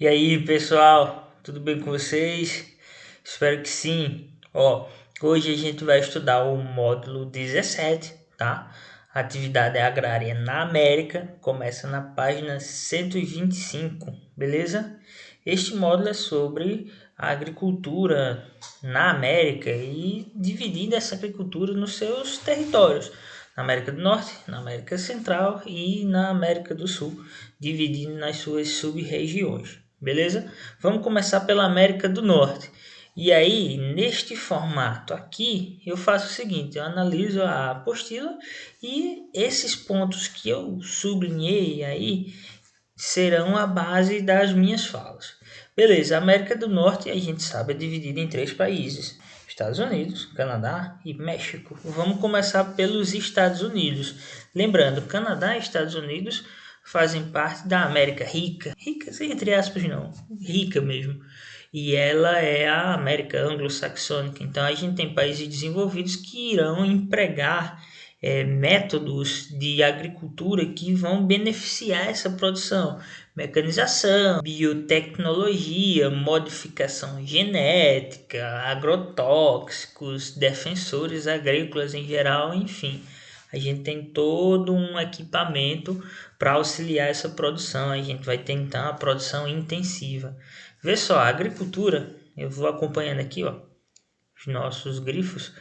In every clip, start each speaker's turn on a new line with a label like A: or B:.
A: E aí, pessoal, tudo bem com vocês? Espero que sim. Hoje a gente vai estudar o módulo 17, tá? Atividade agrária na América, começa na página 125, beleza? Este módulo é sobre a agricultura na América e dividindo essa agricultura nos seus territórios. Na América do Norte, na América Central e na América do Sul, dividindo nas suas sub-regiões. Beleza? Vamos começar pela América do Norte. E aí, neste formato aqui, eu faço o seguinte, eu analiso a apostila e esses pontos que eu sublinhei aí serão a base das minhas falas. Beleza, a América do Norte, a gente sabe, é dividida em 3 países. Estados Unidos, Canadá e México. Vamos começar pelos Estados Unidos. Lembrando, Canadá e Estados Unidos fazem parte da América rica, rica entre aspas não, rica mesmo, e ela é a América anglo-saxônica. Então a gente tem países desenvolvidos que irão empregar métodos de agricultura que vão beneficiar essa produção, mecanização, biotecnologia, modificação genética, agrotóxicos, defensores agrícolas em geral, enfim. A gente tem todo um equipamento para auxiliar essa produção. A gente vai tentar uma produção intensiva. Vê só, a agricultura, eu vou acompanhando aqui, os nossos grifos.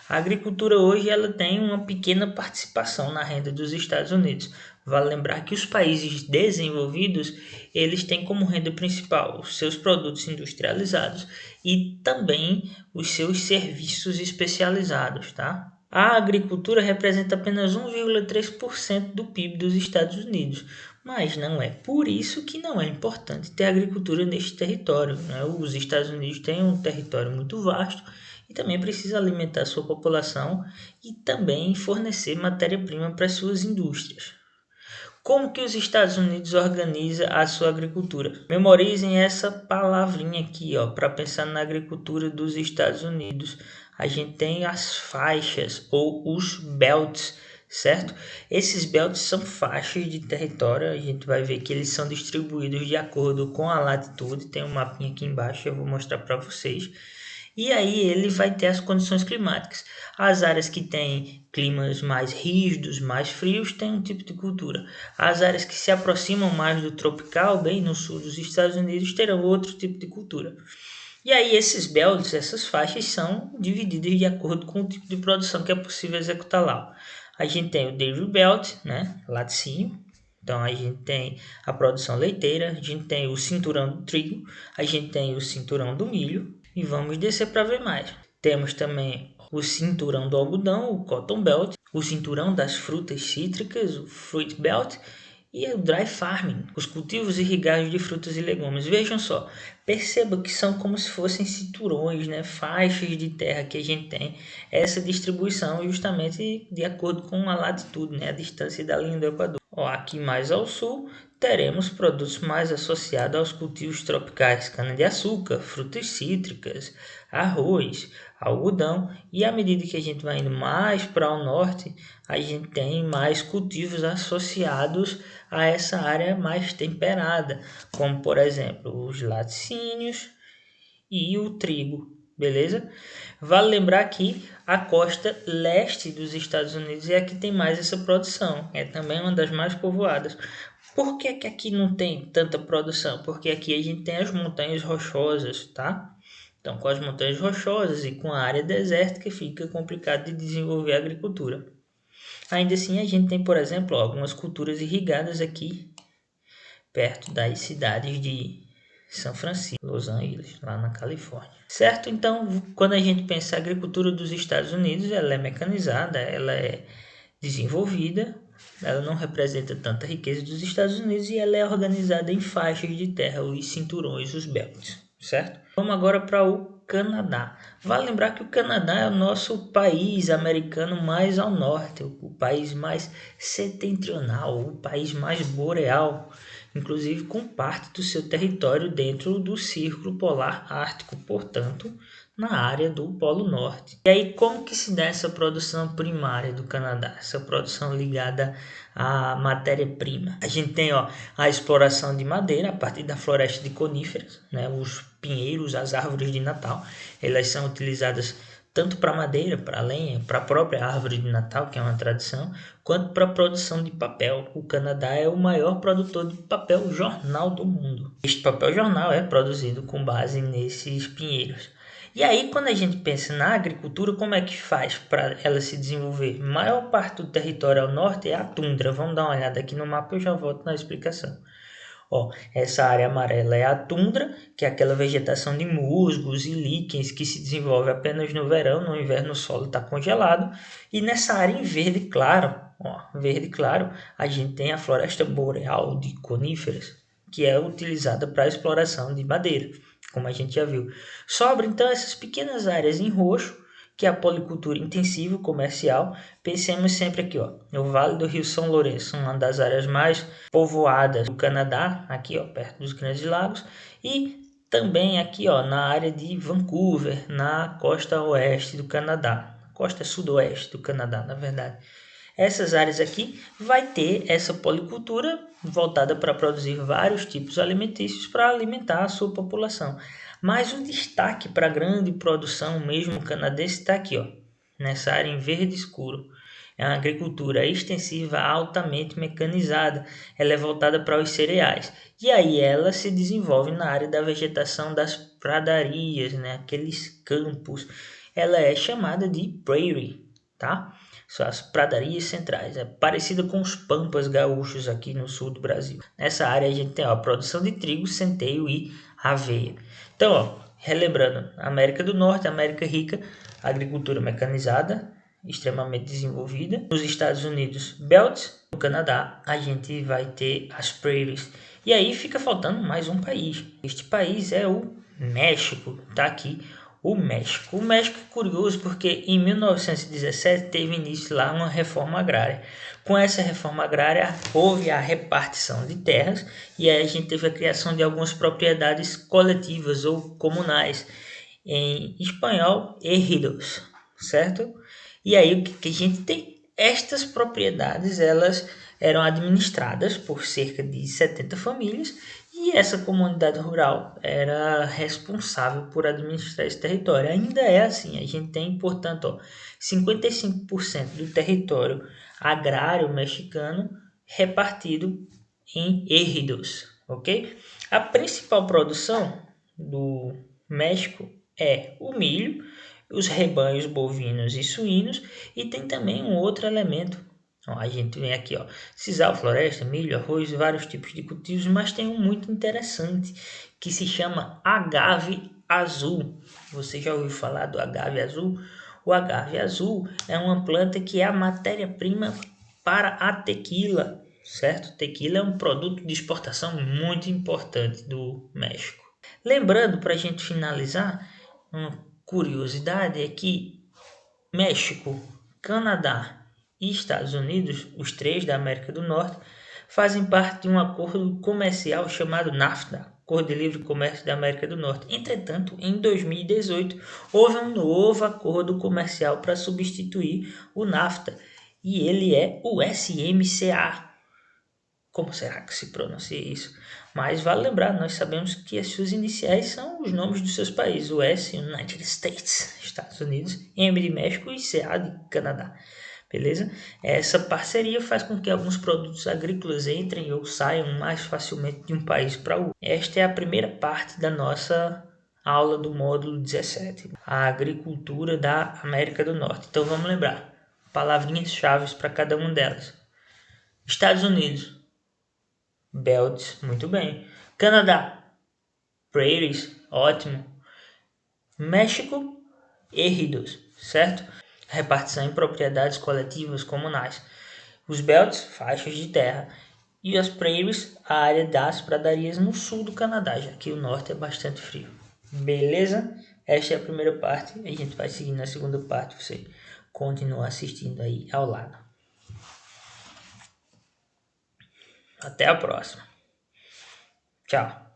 A: A agricultura hoje ela tem uma pequena participação na renda dos Estados Unidos. Vale lembrar que os países desenvolvidos, eles têm como renda principal os seus produtos industrializados e também os seus serviços especializados, tá? A agricultura representa apenas 1,3% do PIB dos Estados Unidos, mas não é por isso que não é importante ter agricultura neste território, né? Os Estados Unidos têm um território muito vasto e também precisa alimentar sua população e também fornecer matéria-prima para suas indústrias. Como que os Estados Unidos organiza a sua agricultura? Memorizem essa palavrinha aqui, para pensar na agricultura dos Estados Unidos. A gente tem as faixas ou os belts, certo? Esses belts são faixas de território. A gente vai ver que eles são distribuídos de acordo com a latitude. Tem um mapinha aqui embaixo, eu vou mostrar para vocês. E aí ele vai ter as condições climáticas. As áreas que têm climas mais rígidos, mais frios, têm um tipo de cultura. As áreas que se aproximam mais do tropical, bem no sul dos Estados Unidos, terão outro tipo de cultura. E aí esses belts, essas faixas, são divididas de acordo com o tipo de produção que é possível executar lá. A gente tem o Dairy Belt, né, laticínio. Então a gente tem a produção leiteira, a gente tem o cinturão do trigo, a gente tem o cinturão do milho, e vamos descer para ver mais. Temos também o cinturão do algodão, o Cotton Belt, o cinturão das frutas cítricas, o Fruit Belt, e o Dry Farming, os cultivos irrigados de frutas e legumes. Vejam só, perceba que são como se fossem cinturões, né? Faixas de terra que a gente tem. Essa distribuição justamente de acordo com a latitude, né? A distância da linha do Equador. Aqui mais ao sul, teremos produtos mais associados aos cultivos tropicais, cana-de-açúcar, frutas cítricas, arroz, algodão, e à medida que a gente vai indo mais para o norte, a gente tem mais cultivos associados a essa área mais temperada, como por exemplo os laticínios e o trigo, beleza? Vale lembrar que a costa leste dos Estados Unidos é a que tem mais essa produção, é também uma das mais povoadas. Por que que aqui não tem tanta produção? Porque aqui a gente tem as montanhas rochosas, tá? Então, com as montanhas rochosas e com a área desértica, fica complicado de desenvolver a agricultura. Ainda assim, a gente tem, por exemplo, algumas culturas irrigadas aqui, perto das cidades de São Francisco, Los Angeles, lá na Califórnia. Certo? Então, quando a gente pensa a agricultura dos Estados Unidos, ela é mecanizada, ela é desenvolvida, ela não representa tanta riqueza dos Estados Unidos e ela é organizada em faixas de terra, os cinturões, os belts, certo? Vamos agora para o Canadá. Vale lembrar que o Canadá é o nosso país americano mais ao norte, o país mais setentrional, o país mais boreal, inclusive com parte do seu território dentro do Círculo Polar Ártico. Portanto, na área do Polo Norte. E aí, como que se dá essa produção primária do Canadá? Essa produção ligada à matéria-prima. A gente tem a exploração de madeira a partir da floresta de coníferas, né? Os pinheiros, as árvores de Natal, elas são utilizadas tanto para madeira, para lenha, para a própria árvore de Natal, que é uma tradição, quanto para a produção de papel. O Canadá é o maior produtor de papel jornal do mundo. Este papel jornal é produzido com base nesses pinheiros. E aí, quando a gente pensa na agricultura, como é que faz para ela se desenvolver? A maior parte do território ao norte é a tundra. Vamos dar uma olhada aqui no mapa e eu já volto na explicação. Essa área amarela é a tundra, que é aquela vegetação de musgos e líquens que se desenvolve apenas no verão, no inverno o solo está congelado. E nessa área em verde claro, a gente tem a floresta boreal de coníferas, que é utilizada para a exploração de madeira, como a gente já viu. Sobra então essas pequenas áreas em roxo, que é a policultura intensiva comercial. Pensemos sempre aqui, no Vale do Rio São Lourenço, uma das áreas mais povoadas do Canadá, aqui perto dos Grandes Lagos, e também aqui na área de Vancouver, na costa oeste do Canadá, costa sudoeste do Canadá, na verdade. Essas áreas aqui vai ter essa policultura voltada para produzir vários tipos alimentícios para alimentar a sua população. Mas o destaque para a grande produção mesmo canadense está aqui, nessa área em verde escuro. É uma agricultura extensiva altamente mecanizada. Ela é voltada para os cereais. E aí ela se desenvolve na área da vegetação das pradarias, né? Aqueles campos. Ela é chamada de prairie, tá? São as pradarias centrais. É parecida com os pampas gaúchos aqui no sul do Brasil. Nessa área a gente tem a produção de trigo, centeio e aveia. Então, relembrando, América do Norte, América rica, agricultura mecanizada, extremamente desenvolvida. Nos Estados Unidos, belts. No Canadá, a gente vai ter as prairies. E aí fica faltando mais um país. Este país é o México. Tá aqui o México. O México é curioso porque em 1917 teve início lá uma reforma agrária. Com essa reforma agrária houve a repartição de terras e aí a gente teve a criação de algumas propriedades coletivas ou comunais. Em espanhol, ejidos, certo? E aí o que a gente tem? Estas propriedades elas eram administradas por cerca de 70 famílias e essa comunidade rural era responsável por administrar esse território. Ainda é assim, a gente tem, portanto, 55% do território agrário mexicano repartido em ejidos, ok? A principal produção do México é o milho, os rebanhos bovinos e suínos, e tem também um outro elemento. A gente vem aqui, sisal, floresta, milho, arroz, vários tipos de cultivos, mas tem um muito interessante que se chama agave azul. Você já ouviu falar do agave azul? O agave azul é uma planta que é a matéria-prima para a tequila, certo? Tequila é um produto de exportação muito importante do México. Lembrando, para a gente finalizar, uma curiosidade é que México, Canadá e Estados Unidos, os três da América do Norte, fazem parte de um acordo comercial chamado NAFTA, Acordo de Livre Comércio da América do Norte. Entretanto, em 2018, houve um novo acordo comercial para substituir o NAFTA, e ele é o SMCA. Como será que se pronuncia isso? Mas vale lembrar, nós sabemos que as suas iniciais são os nomes dos seus países. O S, United States, Estados Unidos, M de México e CA de Canadá. Beleza? Essa parceria faz com que alguns produtos agrícolas entrem ou saiam mais facilmente de um país para o outro. Esta é a primeira parte da nossa aula do módulo 17, a agricultura da América do Norte. Então vamos lembrar, palavrinhas-chave para cada uma delas. Estados Unidos, belts, muito bem. Canadá, prairies, ótimo. México, ejidos, certo? Repartição em propriedades coletivas comunais. Os belts, faixas de terra. E as prairies, a área das pradarias no sul do Canadá, já que o norte é bastante frio. Beleza? Esta é a primeira parte. A gente vai seguir na segunda parte. Você continua assistindo aí ao lado. Até a próxima. Tchau.